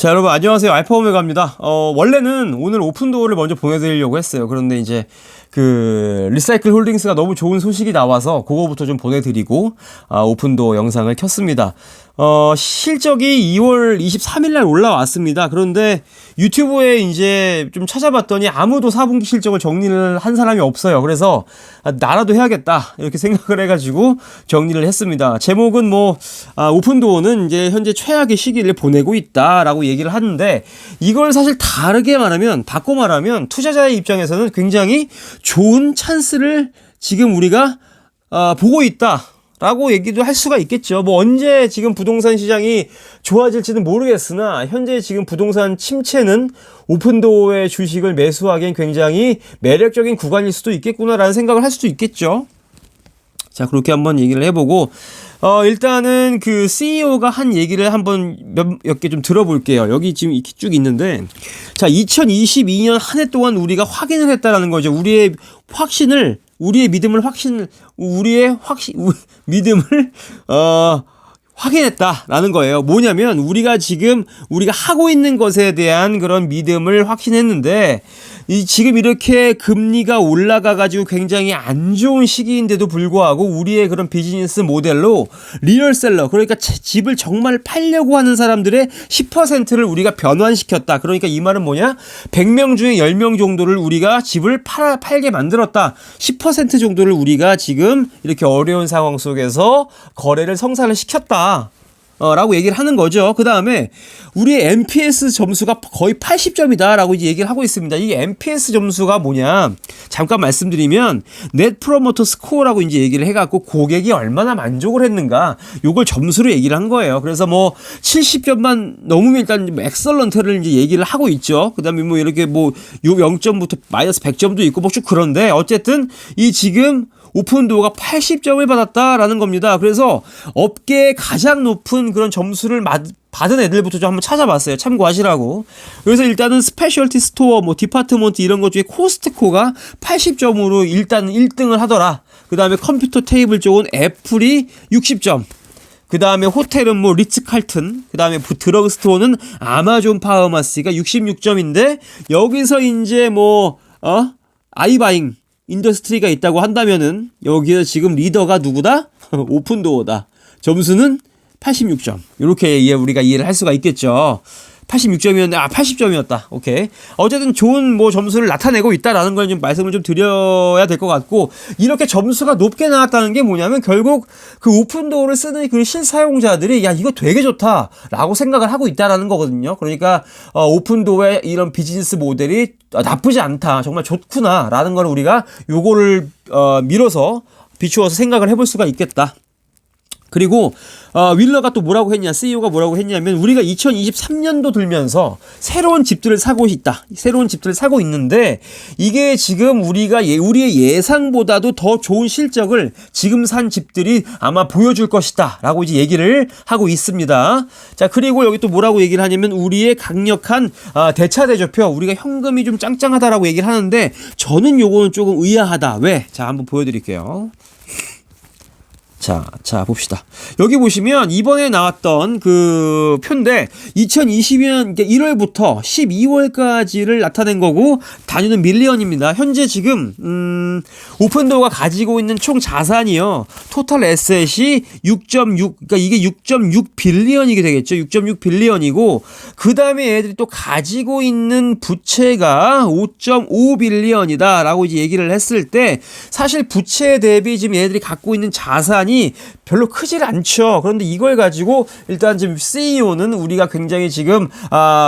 자, 여러분 안녕하세요. 알파 오메가입니다. 원래는 오늘 오픈도어를 먼저 보내드리려고 했어요. 그런데 이제 그 리사이클 홀딩스가 너무 좋은 소식이 나와서 그거부터 좀 보내드리고 오픈도어 영상을 켰습니다. 실적이 2월 23일 날 올라왔습니다. 그런데 유튜브에 이제 좀 찾아봤더니 아무도 4분기 실적을 정리를 한 사람이 없어요. 그래서 나라도 해야겠다 이렇게 생각을 해가지고 정리를 했습니다. 제목은 오픈도어는 이제 현재 최악의 시기를 보내고 있다라고 얘기를 하는데, 이걸 사실 다르게 말하면, 바꿔 말하면 투자자의 입장에서는 굉장히 좋은 찬스를 지금 우리가 보고 있다 라고 얘기도 할 수가 있겠죠. 언제 지금 부동산 시장이 좋아질지는 모르겠으나 현재 지금 부동산 침체는 오픈도어의 주식을 매수하기엔 굉장히 매력적인 구간일 수도 있겠구나라는 생각을 할 수도 있겠죠. 자, 그렇게 한번 얘기를 해보고 일단은 그 CEO가 한 얘기를 한번 몇 개 좀 들어볼게요. 여기 지금 이렇게 쭉 있는데, 자, 2022년 한 해 동안 우리가 확인을 했다라는 거죠. 우리의 믿음을 확인했다라는 거예요. 뭐냐면 우리가 하고 있는 것에 대한 그런 믿음을 확신했는데, 지금 이렇게 금리가 올라가가지고 굉장히 안 좋은 시기인데도 불구하고 우리의 그런 비즈니스 모델로 리얼셀러, 그러니까 집을 정말 팔려고 하는 사람들의 10%를 우리가 변환시켰다. 그러니까 이 말은 뭐냐? 100명 중에 10명 정도를 우리가 집을 팔게 만들었다. 10% 정도를 우리가 지금 이렇게 어려운 상황 속에서 거래를 성사를 시켰다 라고 얘기를 하는 거죠. 그 다음에 우리의 NPS 점수가 거의 80점이다 라고 이제 얘기를 하고 있습니다. 이 NPS 점수가 뭐냐, 잠깐 말씀드리면 Net Promoter Score라고 이제 얘기를 해갖고 고객이 얼마나 만족을 했는가, 요걸 점수로 얘기를 한 거예요. 그래서 70점만 넘으면 일단 엑설런트를 이제 얘기를 하고 있죠. 그 다음에 이렇게 0점부터 마이너스 100점도 있고 쭉 그런데, 어쨌든 이 지금 오픈도어가 80점을 받았다라는 겁니다. 그래서 업계의 가장 높은 그런 점수를 받은 애들부터 좀 한번 찾아봤어요. 참고하시라고. 그래서 일단은 스페셜티 스토어, 디파트먼트 이런 것 중에 코스트코가 80점으로 일단 1등을 하더라. 그 다음에 컴퓨터 테이블 쪽은 애플이 60점. 그 다음에 호텔은 리츠칼튼, 그 다음에 드러그 스토어는 아마존 파마시가 66점인데, 여기서 이제 아이바잉 인더스트리가 있다고 한다면은 여기에 지금 리더가 누구다? 오픈도어다. 점수는 86점. 이렇게 우리가 이해를 할 수가 있겠죠. 86점이었는데 80점이었다. 오케이. 어쨌든 좋은 점수를 나타내고 있다라는 걸 좀 말씀을 좀 드려야 될 것 같고, 이렇게 점수가 높게 나왔다는 게 뭐냐면 결국 그 오픈도어를 쓰는 그 실사용자들이 야, 이거 되게 좋다라고 생각을 하고 있다라는 거거든요. 그러니까 오픈도어의 이런 비즈니스 모델이 나쁘지 않다, 정말 좋구나라는 걸 우리가 요거를 밀어서 비추어서 생각을 해볼 수가 있겠다. 그리고 윌러가 또 뭐라고 했냐, CEO가 뭐라고 했냐면, 우리가 2023년도 들면서 새로운 집들을 사고 있다. 새로운 집들을 사고 있는데, 이게 지금 우리의 예상보다도 더 좋은 실적을 지금 산 집들이 아마 보여줄 것이다 라고 이제 얘기를 하고 있습니다. 자, 그리고 여기 또 뭐라고 얘기를 하냐면, 우리의 강력한 대차대조표, 우리가 현금이 좀 짱짱하다라고 얘기를 하는데, 저는 요거는 조금 의아하다. 왜? 자, 한번 보여드릴게요. 자, 봅시다. 여기 보시면 이번에 나왔던 그 표인데, 2022년 1월부터 12월까지를 나타낸 거고, 단위는 밀리언입니다. 현재 지금 오픈도어가 가지고 있는 총 자산이요, 토탈 에셋이 6.6, 그러니까 이게 6.6 빌리언이게 되겠죠. 6.6 빌리언이고, 그 다음에 애들이 또 가지고 있는 부채가 5.5 빌리언이다라고 이제 얘기를 했을 때, 사실 부채 대비 지금 얘들이 갖고 있는 자산이 별로 크질 않죠. 그런데 이걸 가지고 일단 지금 CEO는 우리가 굉장히 지금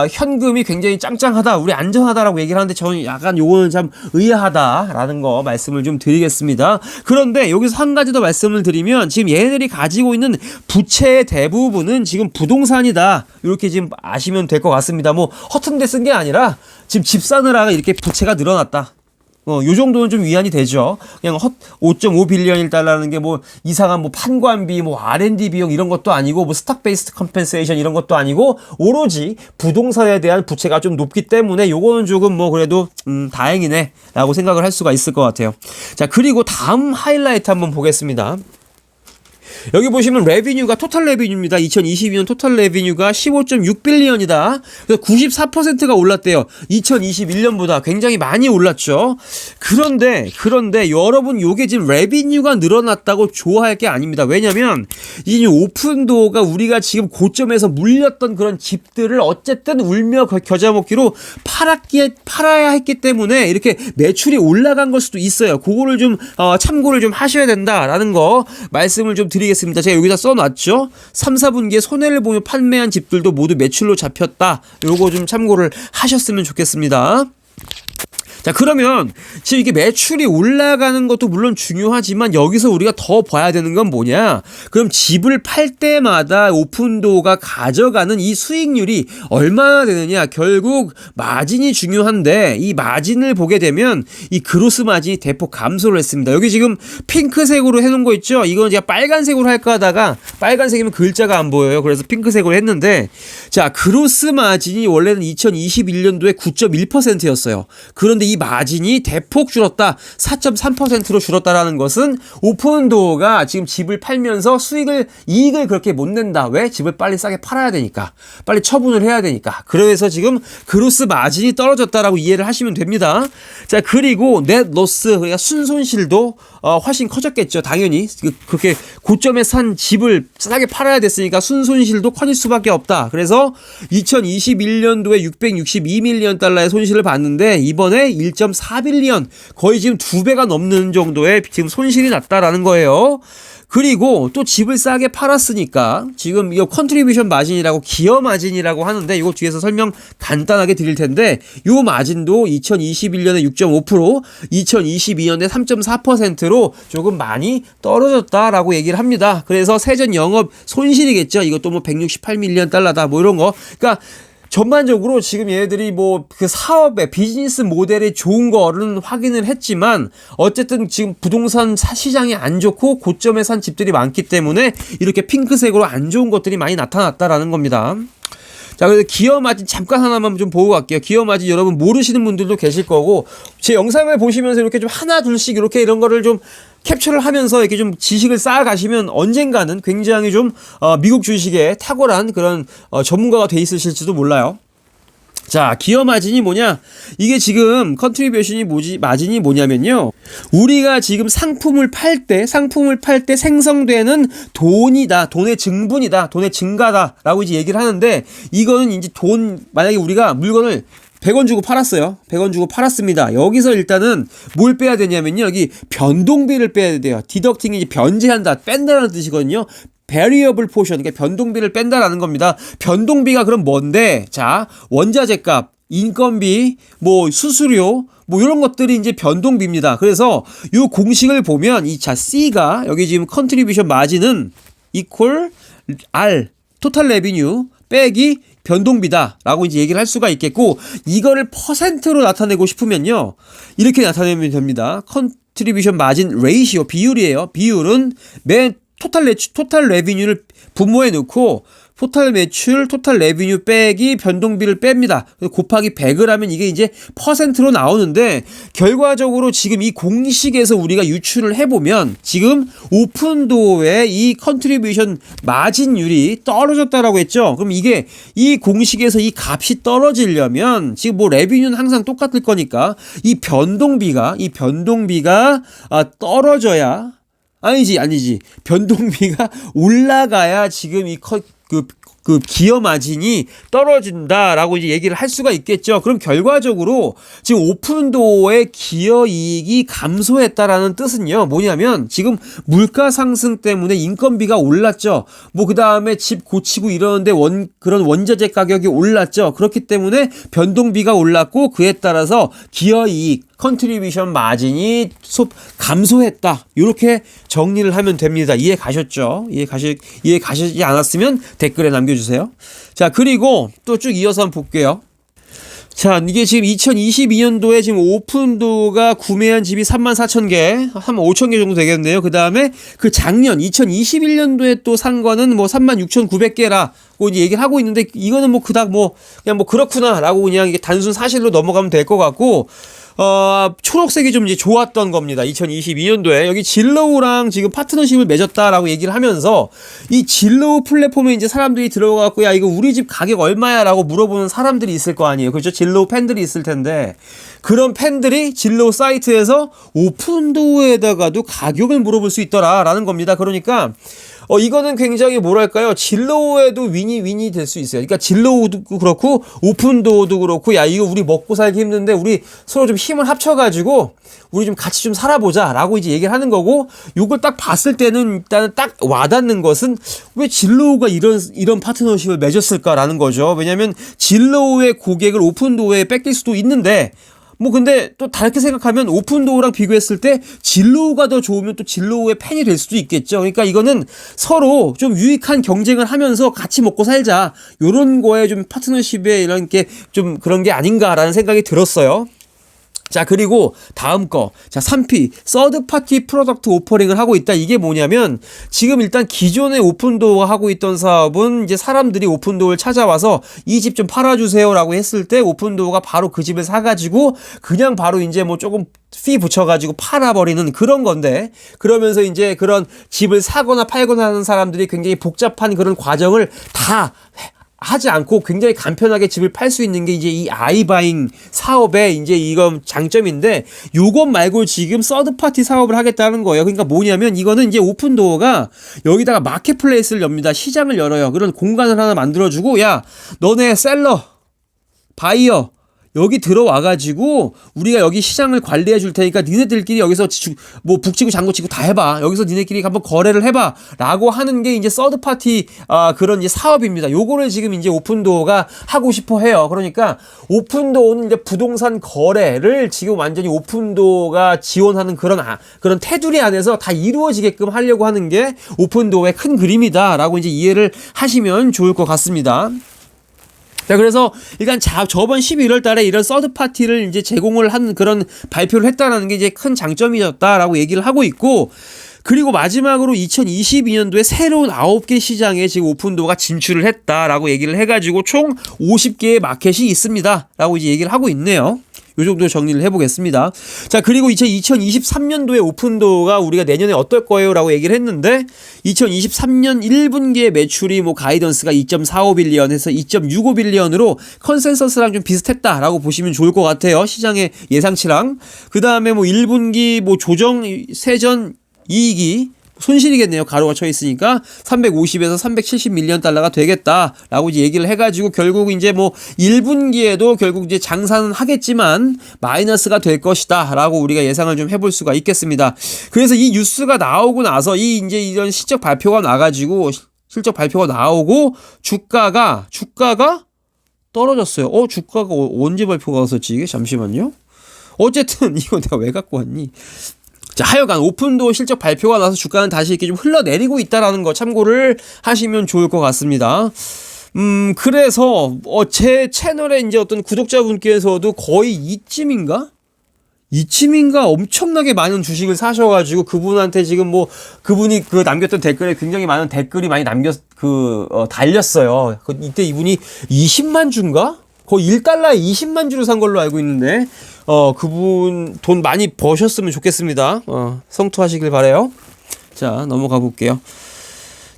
현금이 굉장히 짱짱하다, 우리 안전하다라고 얘기를 하는데, 저는 약간 요거는 참 의아하다라는 거 말씀을 좀 드리겠습니다. 그런데 여기서 한 가지 더 말씀을 드리면, 지금 얘네들이 가지고 있는 부채의 대부분은 지금 부동산이다, 이렇게 지금 아시면 될 것 같습니다. 허튼 데 쓴 게 아니라 지금 집 사느라가 이렇게 부채가 늘어났다, 요 정도는 좀 위안이 되죠. 그냥 5.5 빌리언 달러라는 게 이상한 판관비, R&D 비용 이런 것도 아니고, 스탁 베이스드 컴펜세이션 이런 것도 아니고, 오로지 부동산에 대한 부채가 좀 높기 때문에 요거는 조금 그래도 다행이네 라고 생각을 할 수가 있을 것 같아요. 자, 그리고 다음 하이라이트 한번 보겠습니다. 여기 보시면 레비뉴가 토탈 레비뉴입니다. 2022년 토탈 레비뉴가 15.6빌리언이다. 그래서 94%가 올랐대요. 2021년보다 굉장히 많이 올랐죠. 그런데 여러분 요게 지금 레비뉴가 늘어났다고 좋아할 게 아닙니다. 왜냐면 이 오픈도어가 우리가 지금 고점에서 물렸던 그런 집들을 어쨌든 울며 겨자 먹기로 팔아야 했기 때문에 이렇게 매출이 올라간 걸 수도 있어요. 그거를 좀 참고를 좀 하셔야 된다라는 거 말씀을 좀 드리겠습니다. 제가 여기다 써놨죠. 3, 4분기에 손해를 보며 판매한 집들도 모두 매출로 잡혔다. 요거 좀 참고를 하셨으면 좋겠습니다. 자, 그러면 지금 이게 매출이 올라가는 것도 물론 중요하지만 여기서 우리가 더 봐야 되는 건 뭐냐? 그럼 집을 팔 때마다 오픈도어가 가져가는 이 수익률이 얼마나 되느냐? 결국 마진이 중요한데 이 마진을 보게 되면 이 그로스 마진이 대폭 감소를 했습니다. 여기 지금 핑크색으로 해놓은 거 있죠? 이건 제가 빨간색으로 할까 하다가 빨간색이면 글자가 안 보여요. 그래서 핑크색으로 했는데 자, 그로스 마진이 원래는 2021년도에 9.1%였어요. 그런데 이 마진이 대폭 줄었다. 4.3%로 줄었다라는 것은 오픈도어가 지금 집을 팔면서 이익을 그렇게 못 낸다. 왜? 집을 빨리 싸게 팔아야 되니까. 빨리 처분을 해야 되니까. 그래서 지금 그로스 마진이 떨어졌다라고 이해를 하시면 됩니다. 자, 그리고 넷 로스, 그러니까 순손실도 훨씬 커졌겠죠. 당연히. 그렇게 고점에 산 집을 싸게 팔아야 됐으니까 순손실도 커질 수밖에 없다. 그래서 2021년도에 662밀리언 달러의 손실을 봤는데 이번에 1.4빌리언, 거의 지금 2배가 넘는 정도의 지금 손실이 났다라는 거예요. 그리고 또 집을 싸게 팔았으니까 지금 이거 컨트리뷰션 마진이라고 기여 마진이라고 하는데 이거 뒤에서 설명 간단하게 드릴 텐데 요 마진도 2021년에 6.5%, 2022년에 3.4%로 조금 많이 떨어졌다라고 얘기를 합니다. 그래서 세전 영업 손실이겠죠. 이것도 뭐 168밀리언 달러다 뭐 이런 거. 그러니까 전반적으로 지금 얘네들이 뭐 그 사업의 비즈니스 모델이 좋은 거는 확인을 했지만 어쨌든 지금 부동산 시장이 안 좋고 고점에 산 집들이 많기 때문에 이렇게 핑크색으로 안 좋은 것들이 많이 나타났다라는 겁니다. 자, 그래서 기여 마진 잠깐 하나만 좀 보고 갈게요. 기여 마진 여러분 모르시는 분들도 계실 거고 제 영상을 보시면서 이렇게 좀 하나 둘씩 이렇게 이런 거를 좀 캡처를 하면서 이렇게 좀 지식을 쌓아가시면 언젠가는 굉장히 좀 미국 주식에 탁월한 그런 전문가가 돼 있으실지도 몰라요. 자, 기여 마진이 뭐냐? 이게 지금 컨트리뷰션이 마진이 뭐냐면요. 우리가 지금 상품을 팔 때 생성되는 돈이다. 돈의 증분이다. 돈의 증가다라고 이제 얘기를 하는데 이거는 이제 만약에 우리가 물건을 100원 주고 팔았어요. 100원 주고 팔았습니다. 여기서 일단은 뭘 빼야 되냐면요. 여기 변동비를 빼야 돼요. 디덕팅이 이제 변제한다, 뺀다라는 뜻이거든요. variable portion, 그러니까 변동비를 뺀다라는 겁니다. 변동비가 그럼 뭔데? 자, 원자재 값, 인건비, 뭐 수수료, 뭐 이런 것들이 이제 변동비입니다. 그래서 이 공식을 보면 자, C가 여기 지금 contribution margin은 equal R, total revenue 빼기 변동비다라고 이제 얘기를 할 수가 있겠고 이거를 퍼센트로 나타내고 싶으면요. 이렇게 나타내면 됩니다. contribution margin ratio 비율이에요. 비율은 토탈 레비뉴를 분모해 놓고 토탈 매출, 토탈 레비뉴 빼기 변동비를 뺍니다. 곱하기 100을 하면 이게 이제 퍼센트로 나오는데 결과적으로 지금 이 공식에서 우리가 유출을 해보면 지금 오픈도어의 이 컨트리뷰션 마진율이 떨어졌다라고 했죠. 그럼 이게 이 공식에서 이 값이 떨어지려면 지금 뭐 레비뉴는 항상 똑같을 거니까 이 변동비가 떨어져야 아니지. 변동비가 올라가야 지금 그 기여 마진이 떨어진다라고 이제 얘기를 할 수가 있겠죠. 그럼 결과적으로 지금 오픈도어의 기여 이익이 감소했다라는 뜻은요. 뭐냐면 지금 물가 상승 때문에 인건비가 올랐죠. 뭐 그다음에 집 고치고 이러는데 그런 원자재 가격이 올랐죠. 그렇기 때문에 변동비가 올랐고 그에 따라서 기여 이익 컨트리뷰션 마진이 감소했다. 이렇게 정리를 하면 됩니다. 이해 가셨죠? 이해 가시지 않았으면 댓글에 남겨주세요. 자, 그리고 또 쭉 이어서 한번 볼게요. 자, 이게 지금 2022년도에 지금 오픈도가 구매한 집이 34,000개, 한 5,000개 정도 되겠네요. 그 다음에 그 작년 2021년도에 또 산 거는 뭐 36,900개라고 이제 얘기를 하고 있는데 이거는 뭐 그닥 뭐 그냥 뭐 그렇구나라고 그냥 이게 단순 사실로 넘어가면 될 것 같고 초록색이 좀 이제 좋았던 겁니다. 2022년도에 여기 진로우랑 지금 파트너십을 맺었다라고 얘기를 하면서 이 진로우 플랫폼에 이제 사람들이 들어가고 야 이거 우리 집 가격 얼마야라고 물어보는 사람들이 있을 거 아니에요. 그렇죠? 진로우 팬들이 있을 텐데 그런 팬들이 진로우 사이트에서 오픈도어에다가도 가격을 물어볼 수 있더라라는 겁니다. 그러니까 이거는 굉장히 뭐랄까요. 진로우에도 윈이 될 수 있어요. 그러니까 진로우도 그렇고 오픈도어도 그렇고 야 이거 우리 먹고 살기 힘든데 우리 서로 좀 힘을 합쳐가지고 우리 좀 같이 좀 살아보자 라고 이제 얘기를 하는 거고 요걸 딱 봤을 때는 일단은 딱 와닿는 것은 왜 진로우가 이런 파트너십을 맺었을까라는 거죠. 왜냐면 진로우의 고객을 오픈도어에 뺏길 수도 있는데 뭐 근데 또 다르게 생각하면 오픈도어랑 비교했을 때 진로우가 더 좋으면 또 진로우의 팬이 될 수도 있겠죠. 그러니까 이거는 서로 좀 유익한 경쟁을 하면서 같이 먹고 살자. 요런 거에 좀 파트너십에 이런 게 좀 그런 게 아닌가라는 생각이 들었어요. 자, 그리고 다음 거. 자, 3P. 서드 파티 프로덕트 오퍼링을 하고 있다. 이게 뭐냐면 지금 일단 기존의 오픈도어가 하고 있던 사업은 이제 사람들이 오픈도어를 찾아와서 이 집 좀 팔아주세요라고 했을 때 오픈도어가 바로 그 집을 사가지고 그냥 바로 이제 뭐 조금 피 붙여가지고 팔아버리는 그런 건데 그러면서 이제 그런 집을 사거나 팔거나 하는 사람들이 굉장히 복잡한 그런 과정을 다 하지 않고 굉장히 간편하게 집을 팔 수 있는 게 이제 이 아이바잉 사업의 이제 이건 장점인데 요것 말고 지금 서드파티 사업을 하겠다는 거예요. 그러니까 뭐냐면 이거는 이제 오픈도어가 여기다가 마켓플레이스를 엽니다. 시장을 열어요. 그런 공간을 하나 만들어주고 야 너네 셀러 바이어 여기 들어와가지고 우리가 여기 시장을 관리해 줄 테니까 니네들끼리 여기서 뭐 북치고 장구치고 다 해봐. 여기서 니네끼리 한번 거래를 해봐. 라고 하는 게 이제 서드파티 그런 이제 사업입니다. 요거를 지금 이제 오픈도어가 하고 싶어 해요. 그러니까 오픈도어는 이제 부동산 거래를 지금 완전히 오픈도어가 지원하는 그런 테두리 안에서 다 이루어지게끔 하려고 하는 게 오픈도어의 큰 그림이다. 라고 이제 이해를 하시면 좋을 것 같습니다. 자, 그래서 일단 저번 11월 달에 이런 서드 파티를 이제 제공을 한 그런 발표를 했다라는 게 이제 큰 장점이었다라고 얘기를 하고 있고, 그리고 마지막으로 2022년도에 새로운 9개 시장에 지금 오픈도어가 진출을 했다라고 얘기를 해가지고 총 50개의 마켓이 있습니다. 라고 이제 얘기를 하고 있네요. 요 정도 정리를 해보겠습니다. 자, 그리고 2023년도에 오픈도어가 우리가 내년에 어떨 거예요? 라고 얘기를 했는데 2023년 1분기의 매출이 뭐 가이던스가 2.45빌리언에서 2.65빌리언으로 컨센서스랑 좀 비슷했다라고 보시면 좋을 것 같아요. 시장의 예상치랑. 그 다음에 뭐 1분기 뭐 조정 세전 이익이 손실이겠네요. 가로가 쳐 있으니까 350에서 370밀리언 달러가 되겠다라고 이제 얘기를 해가지고 결국 이제 뭐 1분기에도 결국 이제 장사는 하겠지만 마이너스가 될 것이다라고 우리가 예상을 좀 해볼 수가 있겠습니다. 그래서 이 뉴스가 나오고 나서 이제 이런 실적 발표가 나가지고 실적 발표가 나오고 주가가 떨어졌어요. 주가가 언제 발표가 왔었지 이게? 잠시만요. 어쨌든 이거 내가 왜 갖고 왔니? 자, 하여간 오픈도어 실적 발표가 나서 주가는 다시 이렇게 좀 흘러내리고 있다라는 거 참고를 하시면 좋을 것 같습니다. 그래서 제 채널에 이제 어떤 구독자분께서도 거의 이쯤인가 엄청나게 많은 주식을 사셔가지고 그분한테 지금 뭐 그분이 그 남겼던 댓글에 굉장히 많은 댓글이 많이 달렸어요. 이때 이분이 20만 주인가? 거의 1달러에 20만 주를 산 걸로 알고 있는데 그분 돈 많이 버셨으면 좋겠습니다. 성투하시길 바래요. 자, 넘어가 볼게요.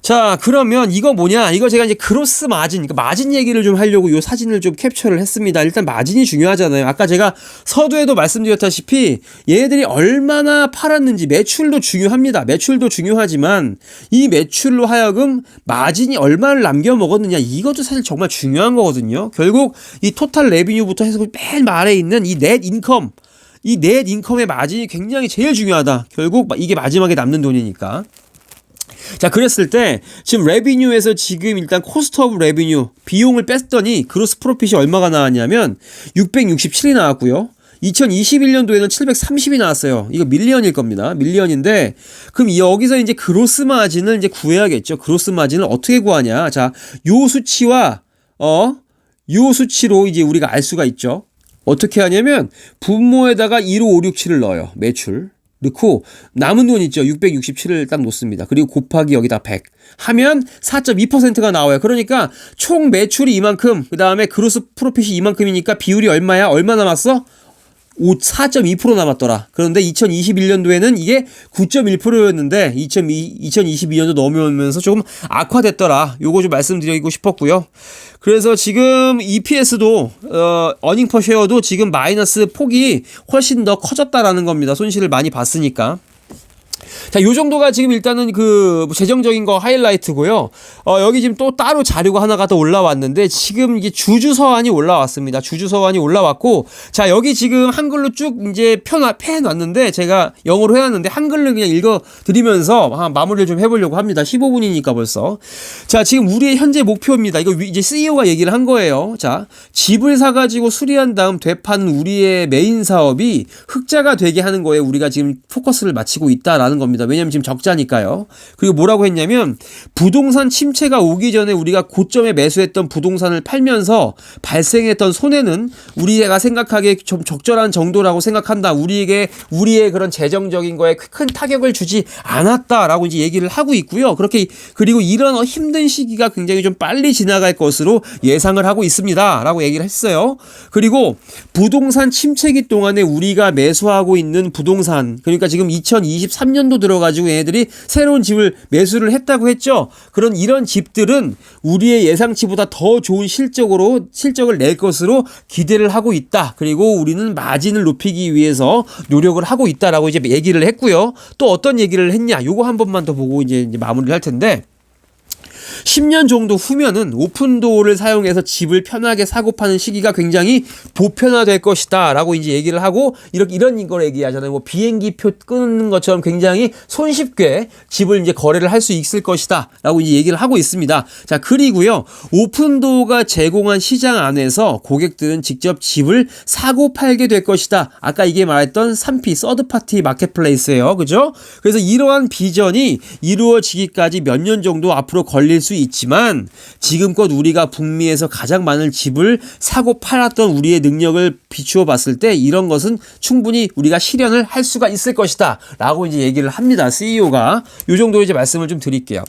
자, 그러면 이거 뭐냐? 이거 제가 이제 그로스 마진, 그러니까 마진 얘기를 좀 하려고 이 사진을 좀 캡처를 했습니다. 일단 마진이 중요하잖아요. 아까 제가 서두에도 말씀드렸다시피 얘네들이 얼마나 팔았는지 매출도 중요합니다. 매출도 중요하지만 이 매출로 하여금 마진이 얼마를 남겨 먹었느냐 이것도 사실 정말 중요한 거거든요. 결국 이 토탈 레비뉴부터 해서 맨 아래에 있는 이 넷 인컴, 이 넷 인컴의 마진이 굉장히 제일 중요하다. 결국 이게 마지막에 남는 돈이니까. 자, 그랬을 때 지금 레비뉴에서 지금 일단 코스트 오브 레비뉴 비용을 뺐더니 그로스 프로핏이 얼마가 나왔냐면 667이 나왔고요. 2021년도에는 730이 나왔어요. 이거 밀리언일 겁니다. 밀리언인데 그럼 여기서 이제 그로스 마진을 이제 구해야겠죠. 그로스 마진을 어떻게 구하냐? 자, 요 수치와 요 수치로 이제 우리가 알 수가 있죠. 어떻게 하냐면 분모에다가 15567을 넣어요. 매출 넣고 남은 돈 있죠. 667을 딱 놓습니다. 그리고 곱하기 여기다 100 하면 4.2%가 나와요. 그러니까 총 매출이 이만큼, 그 다음에 그로스 프로핏이 이만큼이니까 비율이 얼마야? 얼마 남았어? 4.2% 남았더라. 그런데 2021년도에는 이게 9.1%였는데 2022년도 넘어오면서 조금 악화됐더라. 요거 좀 말씀드리고 싶었고요. 그래서 지금 EPS도 어닝 퍼 쉐어도 지금 마이너스 폭이 훨씬 더 커졌다라는 겁니다. 손실을 많이 봤으니까. 자, 요 정도가 지금 일단은 그 재정적인 거 하이라이트고요. 여기 지금 또 따로 자료가 하나가 더 올라왔는데 지금 이게 주주서한이 올라왔습니다. 주주서한이 올라왔고, 자, 여기 지금 한글로 쭉 이제 펴놨는데 제가 영어로 해놨는데 한글로 그냥 읽어드리면서 마무리를 좀 해보려고 합니다. 15분이니까 벌써. 자, 지금 우리의 현재 목표입니다. 이거 이제 CEO가 얘기를 한 거예요. 자, 집을 사가지고 수리한 다음 되파는 우리의 메인 사업이 흑자가 되게 하는 거에 우리가 지금 포커스를 맞추고 있다라는 겁니다. 왜냐면 지금 적자니까요. 그리고 뭐라고 했냐면 부동산 침체가 오기 전에 우리가 고점에 매수했던 부동산을 팔면서 발생했던 손해는 우리가 생각하기에 좀 적절한 정도라고 생각한다. 우리의 그런 재정적인 거에 큰 타격을 주지 않았다라고 이제 얘기를 하고 있고요. 그리고 이런 힘든 시기가 굉장히 좀 빨리 지나갈 것으로 예상을 하고 있습니다라고 얘기를 했어요. 그리고 부동산 침체기 동안에 우리가 매수하고 있는 부동산, 그러니까 지금 2023년도 들어가지고 얘네들이 새로운 집을 매수를 했다고 했죠. 이런 집들은 우리의 예상치보다 더 좋은 실적을 낼 것으로 기대를 하고 있다. 그리고 우리는 마진을 높이기 위해서 노력을 하고 있다라고 이제 얘기를 했고요. 또 어떤 얘기를 했냐? 요거 한 번만 더 보고 이제 마무리를 할 텐데. 10년 정도 후면은 오픈도어를 사용해서 집을 편하게 사고 파는 시기가 굉장히 보편화될 것이다 라고 이제 얘기를 하고 이런 걸 얘기하잖아요. 뭐 비행기표 끊는 것처럼 굉장히 손쉽게 집을 이제 거래를 할 수 있을 것이다 라고 이제 얘기를 하고 있습니다. 자, 그리고요, 오픈도어가 제공한 시장 안에서 고객들은 직접 집을 사고 팔게 될 것이다. 아까 이게 말했던 3P 서드파티 마켓플레이스예요. 그죠? 그래서 이러한 비전이 이루어지기까지 몇 년 정도 앞으로 걸릴 수 있지만 지금껏 우리가 북미에서 가장 많은 집을 사고 팔았던 우리의 능력을 비추어 봤을 때 이런 것은 충분히 우리가 실현을 할 수가 있을 것이다 라고 이제 얘기를 합니다. CEO가. 요 정도 이제 말씀을 좀 드릴게요.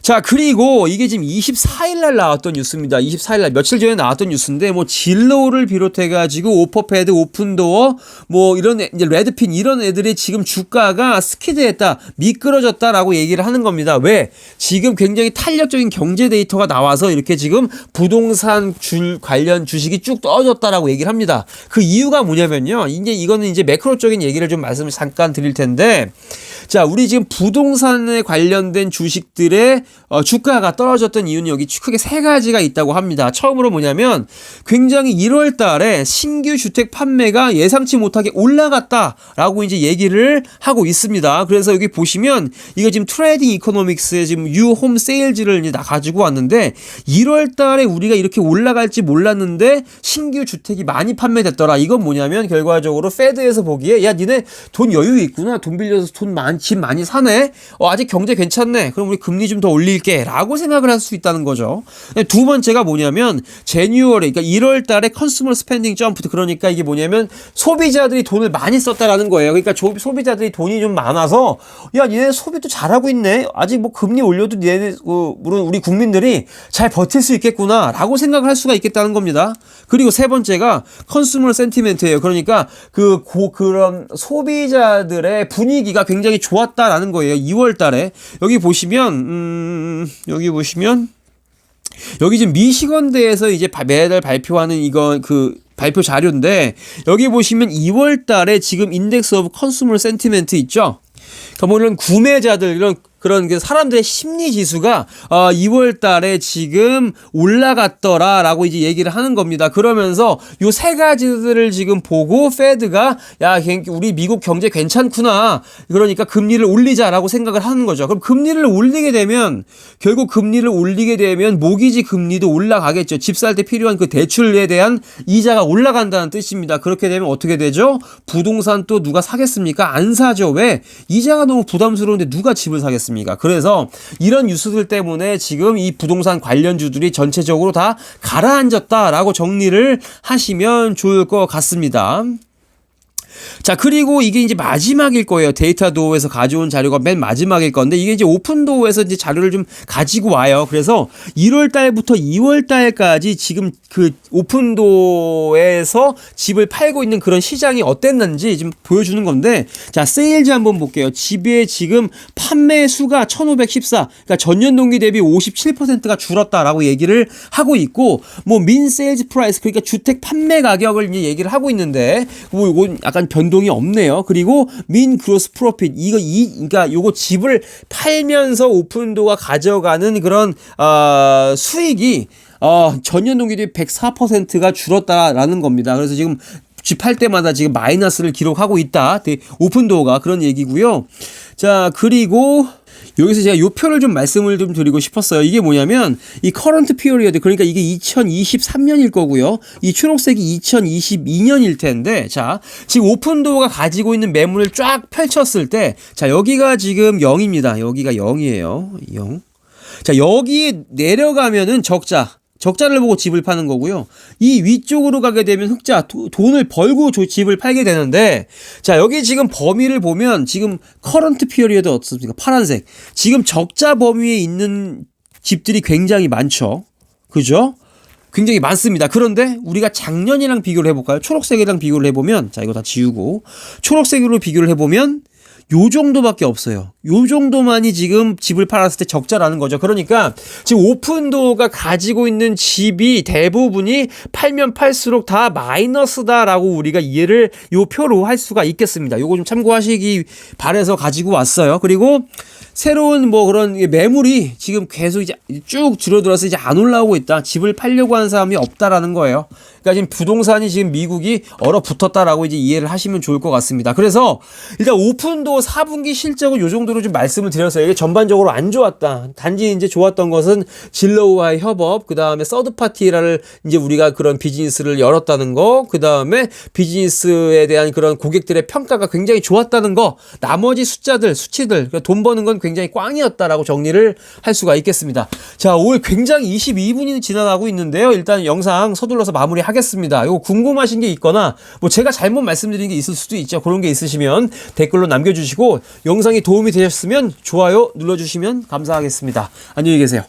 자, 그리고 이게 지금 24일 날 나왔던 뉴스입니다. 24일 날 며칠 전에 나왔던 뉴스인데 뭐 진로우를 비롯해 가지고 오퍼패드, 오픈도어, 뭐 이런 이제 레드핀 이런 애들이 지금 주가가 스키드했다, 미끄러졌다라고 얘기를 하는 겁니다. 왜? 지금 굉장히 탄력적인 경제 데이터가 나와서 이렇게 지금 부동산 관련 주식이 쭉 떨어졌다라고 얘기를 합니다. 그 이유가 뭐냐면요. 이거는 이제 매크로적인 얘기를 좀 말씀을 잠깐 드릴 텐데, 자, 우리 지금 부동산에 관련된 주식들의 주가가 떨어졌던 이유는 여기 크게 세 가지가 있다고 합니다. 처음으로 뭐냐면 굉장히 1월 달에 신규 주택 판매가 예상치 못하게 올라갔다라고 이제 얘기를 하고 있습니다. 그래서 여기 보시면 이거 지금 트레이딩 이코노믹스에 지금 뉴 홈 세일즈를 이제 가지고 왔는데 1월 달에 우리가 이렇게 올라갈지 몰랐는데 신규 주택이 많이 판매됐더라. 이건 뭐냐면 결과적으로 페드에서 보기에 야, 니네 돈 여유 있구나. 돈 빌려서 집 많이 사네. 아직 경제 괜찮네. 그럼 우리 금리 좀 더 올릴게 라고 생각을 할 수 있다는 거죠. 두 번째가 뭐냐면 제뉴얼에, 그러니까 1월 달에 컨슈머 스펜딩 점프, 그러니까 이게 뭐냐면 소비자들이 돈을 많이 썼다라는 거예요. 그러니까 소비자들이 돈이 좀 많아서 야, 니네 소비도 잘하고 있네. 아직 뭐 금리 올려도 니네 물론 우리 국민들이 잘 버틸 수 있겠구나 라고 생각을 할 수가 있겠다는 겁니다. 그리고 세 번째가 컨슈머 센티멘트예요. 그러니까 그런 소비자들의 분위기가 굉장히 좋았다라는 거예요. 2월 달에 여기 보시면 여기 지금 미시건대에서 이제 매달 발표하는 이거 발표 자료인데 여기 보시면 2월 달에 지금 인덱스 오브 컨슈머 센티멘트 있죠. 그러니까 뭐 이런 구매자들 그런 사람들의 심리 지수가 2월 달에 지금 올라갔더라라고 이제 얘기를 하는 겁니다. 그러면서 요 세 가지들을 지금 보고 페드가 야, 우리 미국 경제 괜찮구나. 그러니까 금리를 올리자라고 생각을 하는 거죠. 그럼 결국 금리를 올리게 되면 모기지 금리도 올라가겠죠. 집 살 때 필요한 그 대출에 대한 이자가 올라간다는 뜻입니다. 그렇게 되면 어떻게 되죠? 부동산 또 누가 사겠습니까? 안 사죠. 왜? 이자가 너무 부담스러운데 누가 집을 사겠습니까? 그래서 이런 뉴스들 때문에 지금 이 부동산 관련주들이 전체적으로 다 가라앉았다라고 정리를 하시면 좋을 것 같습니다. 자, 그리고 이게 이제 마지막일 거예요. 데이터도어에서 가져온 자료가 맨 마지막일 건데 이게 이제 오픈도어에서 이제 자료를 좀 가지고 와요. 그래서 1월 달부터 2월 달까지 지금 그 오픈도어에서 집을 팔고 있는 그런 시장이 어땠는지 좀 보여주는 건데, 자, 세일즈 한번 볼게요. 집의 지금 판매 수가 1514, 그러니까 전년 동기 대비 57%가 줄었다라고 얘기를 하고 있고, 뭐 민 세일즈 프라이스, 그러니까 주택 판매 가격을 이제 얘기를 하고 있는데, 뭐 이건 약간 변동이 없네요. 그리고 민 그로스 프로핏, 그러니까 요거 집을 팔면서 오픈도어가 가져가는 그런 수익이 전년 동기 대비 104%가 줄었다라는 겁니다. 그래서 지금 집 팔 때마다 지금 마이너스를 기록하고 있다. 오픈도어가 그런 얘기고요. 자, 그리고 여기서 제가 요 표를 좀 말씀을 좀 드리고 싶었어요. 이게 뭐냐면 이 커런트 피어리어드, 그러니까 이게 2023년일 거고요. 이 초록색이 2022년일 텐데, 자, 지금 오픈도어가 가지고 있는 매물을 쫙 펼쳤을 때, 자, 여기가 지금 0입니다. 여기가 0이에요. 0. 자, 여기 내려가면은 적자를 보고 집을 파는 거고요. 이 위쪽으로 가게 되면 흑자, 돈을 벌고 집을 팔게 되는데, 자, 여기 지금 범위를 보면 지금 커런트 피어리어드 어떻습니까? 파란색. 지금 적자 범위에 있는 집들이 굉장히 많죠. 그죠? 굉장히 많습니다. 그런데 우리가 작년이랑 비교를 해볼까요? 초록색이랑 비교를 해보면, 자, 이거 다 지우고, 초록색으로 비교를 해보면, 요 정도밖에 없어요. 요 정도만이 지금 집을 팔았을 때 적자라는 거죠. 그러니까 지금 오픈도어가 가지고 있는 집이 대부분이 팔면 팔수록 다 마이너스다라고 우리가 이해를 요 표로 할 수가 있겠습니다. 요거 좀 참고하시기 바라서 가지고 왔어요. 그리고 새로운 뭐 그런 매물이 지금 계속 이제 쭉 줄어들어서 이제 안 올라오고 있다. 집을 팔려고 하는 사람이 없다라는 거예요. 그러니까 지금 부동산이 지금 미국이 얼어붙었다라고 이제 이해를 하시면 좋을 것 같습니다. 그래서 일단 오픈도어 4분기 실적은 요 정도로 좀 말씀을 드렸어요. 이게 전반적으로 안 좋았다. 단지 이제 좋았던 것은 진로우와의 협업, 그 다음에 서드 파티를 이제 우리가 그런 비즈니스를 열었다는 거, 그 다음에 비즈니스에 대한 그런 고객들의 평가가 굉장히 좋았다는 거, 나머지 수치들, 돈 버는 건 굉장히 꽝이었다라고 정리를 할 수가 있겠습니다. 자, 오늘 굉장히 22분이 지나가고 있는데요. 일단 영상 서둘러서 마무리하겠습니다. 이거 궁금하신 게 있거나 뭐 제가 잘못 말씀드린 게 있을 수도 있죠. 그런 게 있으시면 댓글로 남겨주시고, 영상이 도움이 되셨으면 좋아요 눌러주시면 감사하겠습니다. 안녕히 계세요.